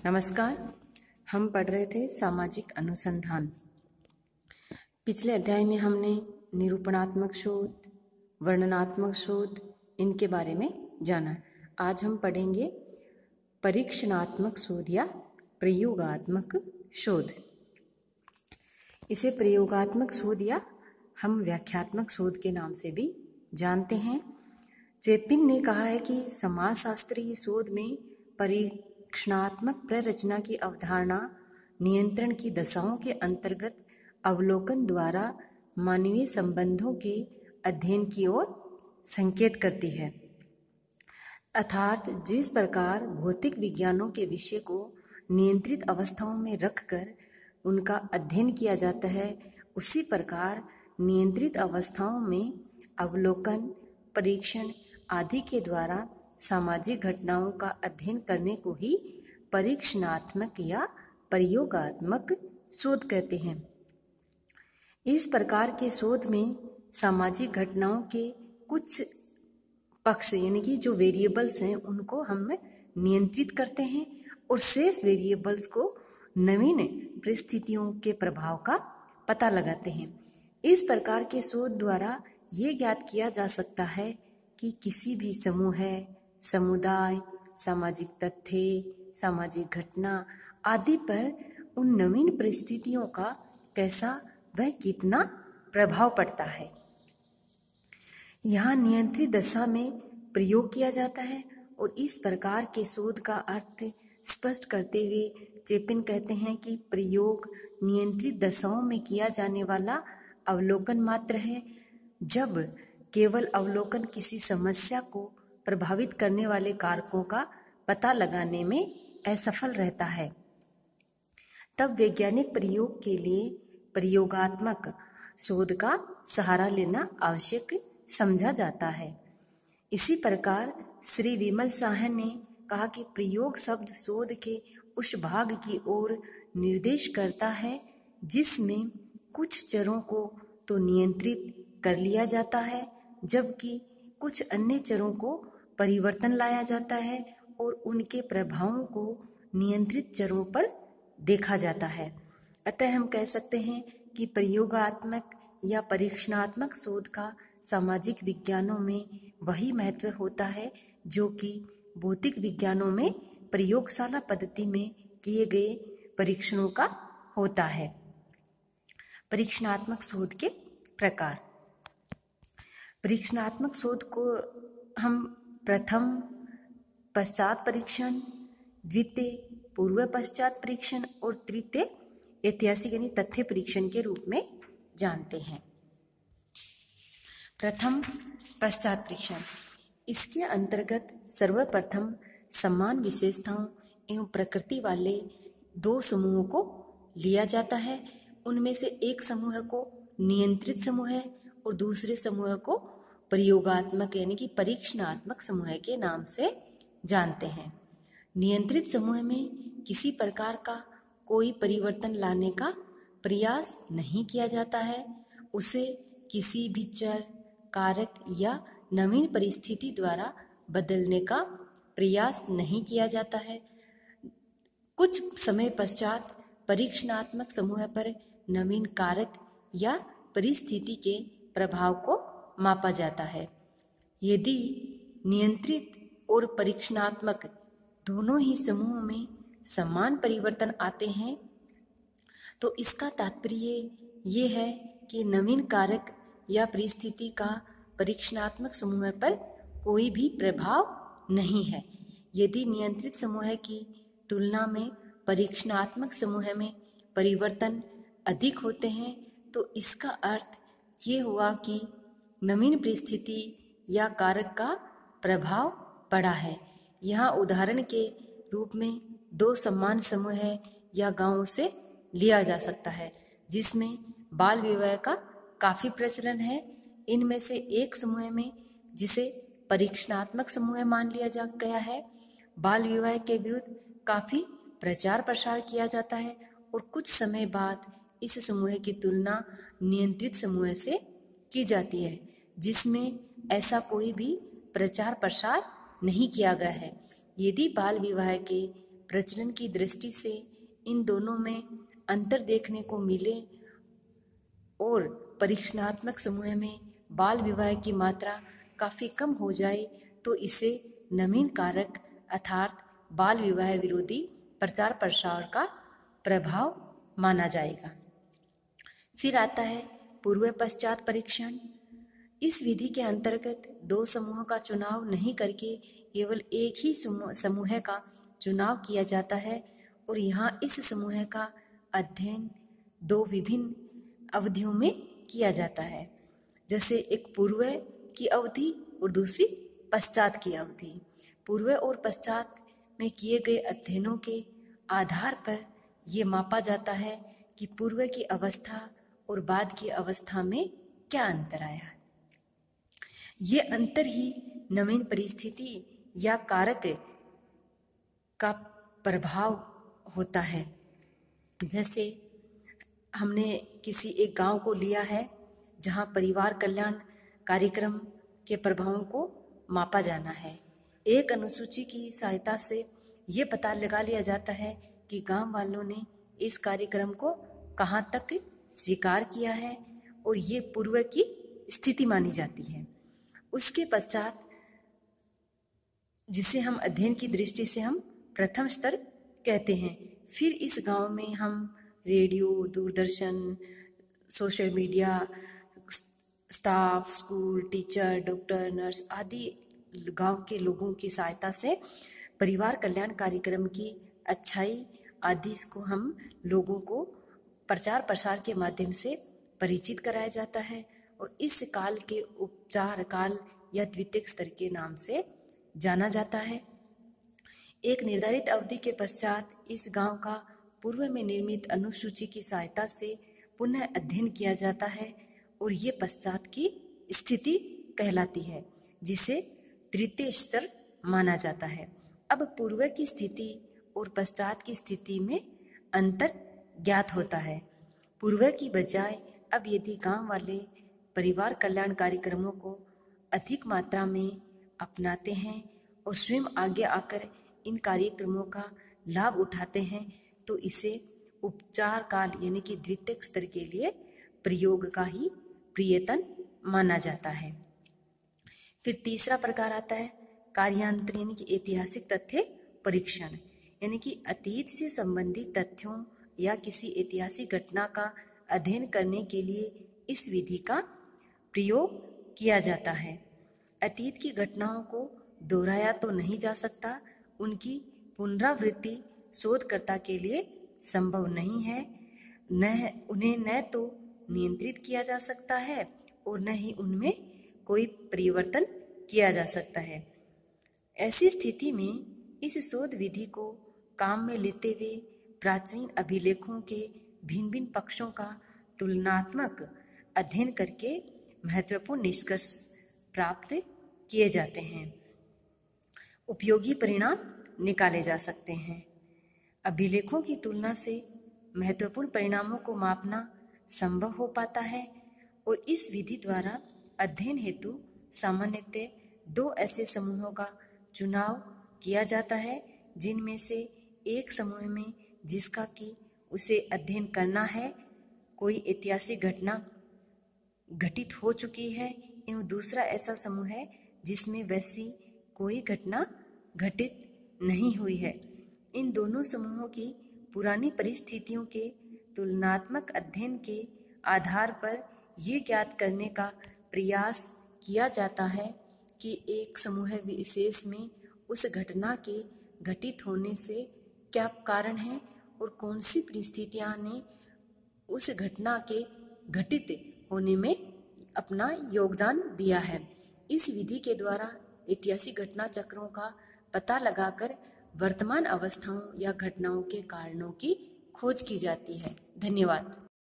नमस्कार। हम पढ़ रहे थे सामाजिक अनुसंधान। पिछले अध्याय में हमने निरूपणात्मक शोध, वर्णनात्मक शोध इनके बारे में जाना। आज हम पढ़ेंगे परीक्षणात्मक शोध या प्रयोगात्मक शोध। इसे प्रयोगात्मक शोध या हम व्याख्यात्मक शोध के नाम से भी जानते हैं। चेपिन ने कहा है कि समाजशास्त्रीय शोध में परीक्षणात्मक प्ररचना की अवधारणा नियंत्रण की दशाओं के अंतर्गत अवलोकन द्वारा मानवीय संबंधों के अध्ययन की ओर संकेत करती है। अर्थात जिस प्रकार भौतिक विज्ञानों के विषय को नियंत्रित अवस्थाओं में रखकर उनका अध्ययन किया जाता है, उसी प्रकार नियंत्रित अवस्थाओं में अवलोकन, परीक्षण आदि के द्वारा सामाजिक घटनाओं का अध्ययन करने को ही परीक्षणात्मक या प्रयोगात्मक शोध कहते हैं। इस प्रकार के शोध में सामाजिक घटनाओं के कुछ पक्ष यानी कि जो वेरिएबल्स हैं उनको हम नियंत्रित करते हैं और शेष वेरिएबल्स को नवीन परिस्थितियों के प्रभाव का पता लगाते हैं। इस प्रकार के शोध द्वारा ये ज्ञात किया जा सकता है कि किसी भी समूह, समुदाय, सामाजिक तथ्य, सामाजिक घटना आदि पर उन नवीन परिस्थितियों का कैसा व कितना प्रभाव पड़ता है। यहाँ नियंत्रित दशा में प्रयोग किया जाता है और इस प्रकार के शोध का अर्थ स्पष्ट करते हुए चेपिन कहते हैं कि प्रयोग नियंत्रित दशाओं में किया जाने वाला अवलोकन मात्र है। जब केवल अवलोकन किसी समस्या को प्रभावित करने वाले कारकों का पता लगाने में असफल रहता है, तब वैज्ञानिक प्रयोग के लिए प्रयोगात्मक शोध का सहारा लेना आवश्यक समझा जाता है। इसी प्रकार श्री विमल साहन ने कहा कि प्रयोग शब्द शोध के उस भाग की ओर निर्देश करता है जिसमें कुछ चरों को तो नियंत्रित कर लिया जाता है, जबकि कुछ अन्य चरों को परिवर्तन लाया जाता है और उनके प्रभावों को नियंत्रित चरों पर देखा जाता है। अतः हम कह सकते हैं कि प्रयोगात्मक या परीक्षणात्मक शोध का सामाजिक विज्ञानों में वही महत्व होता है जो कि भौतिक विज्ञानों में प्रयोगशाला पद्धति में किए गए परीक्षणों का होता है। परीक्षणात्मक शोध के प्रकार। परीक्षणात्मक शोध को हम प्रथम पश्चात परीक्षण, द्वितीय पूर्व पश्चात परीक्षण और तृतीय ऐतिहासिक यानी तथ्य परीक्षण के रूप में जानते हैं। प्रथम पश्चात परीक्षण, इसके अंतर्गत सर्वप्रथम समान विशेषताओं एवं प्रकृति वाले दो समूहों को लिया जाता है। उनमें से एक समूह को नियंत्रित समूह और दूसरे समूह को प्रयोगात्मक यानी कि परीक्षणात्मक समूह के नाम से जानते हैं। नियंत्रित समूह में किसी प्रकार का कोई परिवर्तन लाने का प्रयास नहीं किया जाता है। उसे किसी भी चर, कारक या नवीन परिस्थिति द्वारा बदलने का प्रयास नहीं किया जाता है। कुछ समय पश्चात परीक्षणात्मक समूह पर नवीन कारक या परिस्थिति के प्रभाव को मापा जाता है। यदि नियंत्रित और परीक्षणात्मक दोनों ही समूहों में समान परिवर्तन आते हैं तो इसका तात्पर्य ये है कि नवीन कारक या परिस्थिति का परीक्षणात्मक समूह पर कोई भी प्रभाव नहीं है। यदि नियंत्रित समूह की तुलना में परीक्षणात्मक समूह में परिवर्तन अधिक होते हैं तो इसका अर्थ ये हुआ कि नवीन परिस्थिति या कारक का प्रभाव पड़ा है। यहाँ उदाहरण के रूप में दो समान समूह या गांवों से लिया जा सकता है जिसमें बाल विवाह का काफ़ी प्रचलन है। इनमें से एक समूह में जिसे परीक्षणात्मक समूह मान लिया जा गया है, बाल विवाह के विरुद्ध काफ़ी प्रचार प्रसार किया जाता है और कुछ समय बाद इस समूह की तुलना नियंत्रित समूह से की जाती है जिसमें ऐसा कोई भी प्रचार प्रसार नहीं किया गया है। यदि बाल विवाह के प्रचलन की दृष्टि से इन दोनों में अंतर देखने को मिले और परीक्षणात्मक समूह में बाल विवाह की मात्रा काफ़ी कम हो जाए तो इसे नवीन कारक अर्थात बाल विवाह विरोधी प्रचार प्रसार का प्रभाव माना जाएगा। फिर आता है पूर्व पश्चात परीक्षण। इस विधि के अंतर्गत दो समूहों का चुनाव नहीं करके केवल एक ही समूह का चुनाव किया जाता है और यहाँ इस समूह का अध्ययन दो विभिन्न अवधियों में किया जाता है, जैसे एक पूर्व की अवधि और दूसरी पश्चात की अवधि। पूर्व और पश्चात में किए गए अध्ययनों के आधार पर ये मापा जाता है कि पूर्व की अवस्था और बाद की अवस्था में क्या अंतर आया है। ये अंतर ही नवीन परिस्थिति या कारक का प्रभाव होता है। जैसे हमने किसी एक गांव को लिया है जहां परिवार कल्याण कार्यक्रम के प्रभावों को मापा जाना है। एक अनुसूची की सहायता से ये पता लगा लिया जाता है कि गांव वालों ने इस कार्यक्रम को कहां तक स्वीकार किया है और ये पूर्व की स्थिति मानी जाती है। उसके पश्चात जिसे हम अध्ययन की दृष्टि से हम प्रथम स्तर कहते हैं। फिर इस गांव में हम radio, Doordarshan, social media, staff, school, teacher, doctor, nurse आदि गांव के लोगों की सहायता से परिवार कल्याण कार्यक्रम की अच्छाई आदि को हम लोगों को प्रचार प्रसार के माध्यम से परिचित कराया जाता है और इस काल के उपचार काल या द्वितीयक स्तर के नाम से जाना जाता है। एक निर्धारित अवधि के पश्चात इस गांव का पूर्व में निर्मित अनुसूची की सहायता से पुनः अध्ययन किया जाता है और ये पश्चात की स्थिति कहलाती है, जिसे तृतीय स्तर माना जाता है। अब पूर्व की स्थिति और पश्चात की स्थिति में अंतर ज्ञात होता है। पूर्व की बजाय अब यदि गांव वाले परिवार कल्याण कार्यक्रमों को अधिक मात्रा में अपनाते हैं और स्वयं आगे आकर इन कार्यक्रमों का लाभ उठाते हैं तो इसे उपचार काल यानी कि द्वितीयक स्तर के लिए प्रयोग का ही प्रयत्न माना जाता है। फिर तीसरा प्रकार आता है कार्यांतर यानी कि ऐतिहासिक तथ्य परीक्षण, यानी कि अतीत से संबंधित तथ्यों या किसी ऐतिहासिक घटना का अध्ययन करने के लिए इस विधि का प्रयोग किया जाता है। अतीत की घटनाओं को दोहराया तो नहीं जा सकता, उनकी पुनरावृत्ति शोधकर्ता के लिए संभव नहीं है। उन्हें न तो नियंत्रित किया जा सकता है और न ही उनमें कोई परिवर्तन किया जा सकता है। ऐसी स्थिति में इस शोध विधि को काम में लेते हुए प्राचीन अभिलेखों के भिन्न भिन्न पक्षों का तुलनात्मक अध्ययन करके महत्वपूर्ण निष्कर्ष प्राप्त किए जाते हैं। उपयोगी परिणाम निकाले जा सकते हैं। अभिलेखों की तुलना से महत्वपूर्ण परिणामों को मापना संभव हो पाता है और इस विधि द्वारा अध्ययन हेतु सामान्यतः दो ऐसे समूहों का चुनाव किया जाता है जिनमें से एक समूह में जिसका कि उसे अध्ययन करना है कोई ऐतिहासिक घटना घटित हो चुकी है एवं दूसरा ऐसा समूह है जिसमें वैसी कोई घटना घटित नहीं हुई है। इन दोनों समूहों की पुरानी परिस्थितियों के तुलनात्मक अध्ययन के आधार पर ये ज्ञात करने का प्रयास किया जाता है कि एक समूह विशेष में उस घटना के घटित होने से क्या कारण है और कौन सी परिस्थितियां ने उस घटना के घटित होने में अपना योगदान दिया है। इस विधि के द्वारा ऐतिहासिक घटना चक्रों का पता लगाकर वर्तमान अवस्थाओं या घटनाओं के कारणों की खोज की जाती है। धन्यवाद।